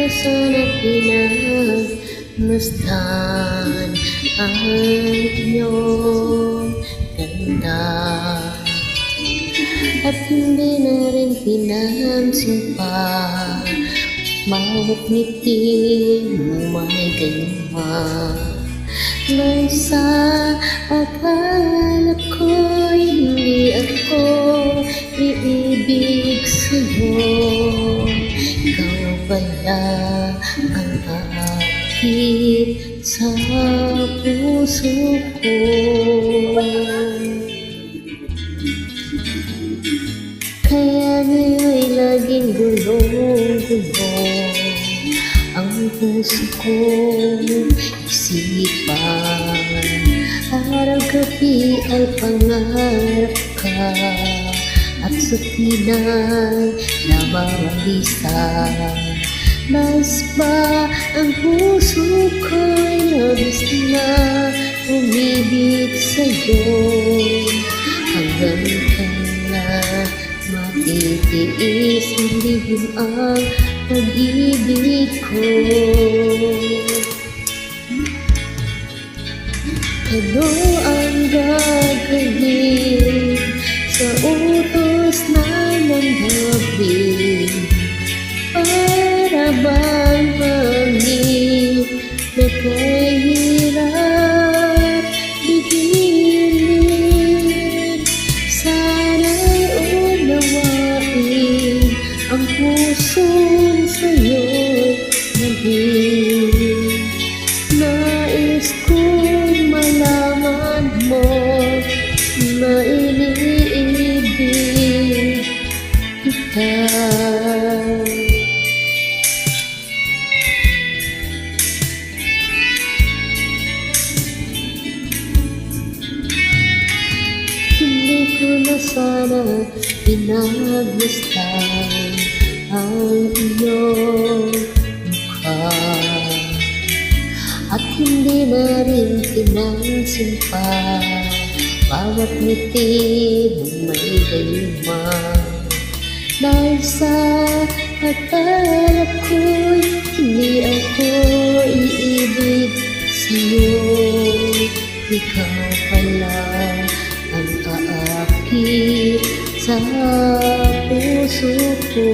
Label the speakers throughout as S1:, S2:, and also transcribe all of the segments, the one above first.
S1: sana pinagmasdan ang iyong ganda, at hindi na rin pinansin pa bawat ngiti mo may gayuma. Nang sa akala ko'y hindi ako iibig sa'yo, ikaw pala ang aakit sa puso ko. Kaya ngayon'y laging gulong-gulong ang puso kong isipan. Araw-gabi ay pangarap ka, at sa tinay namaralisa. Nais ba ang puso ko'y labis na umibig sa'yo? Hanggang kailan matitiis lihim ang pag-ibig ko? Ano ang gagawin sa utos ng damdamin? Para bang hangin na kahirap bigilin? Sana'y unawain ang pusong sa'yo'y naging. Nais kong malaman mo na iniibig kita. Hindi ko na sana pinagmasdan ang iyong mukha, at hindi na rin pinansin pa bawat ngiti mong may gayuma. Dahil sa akala ko'y hindi ako iibig sa'yo, ikaw pala ang aakit sa puso ko.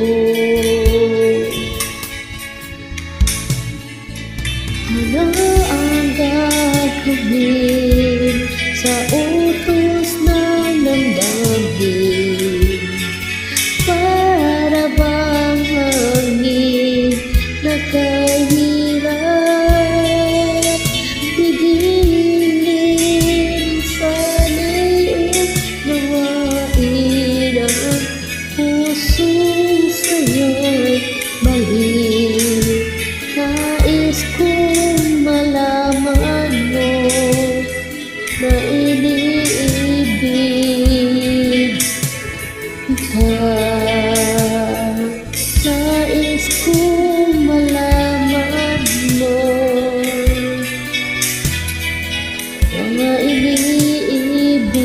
S1: Ano ang gagawin sa utos ng damdamin? Para bang hangin na kahirap bigilin? Sana'y unawain ang pusong sa'yo'y balik. Nais kong malaman mo na iniibig kita. Nais kong malaman mo na iniibig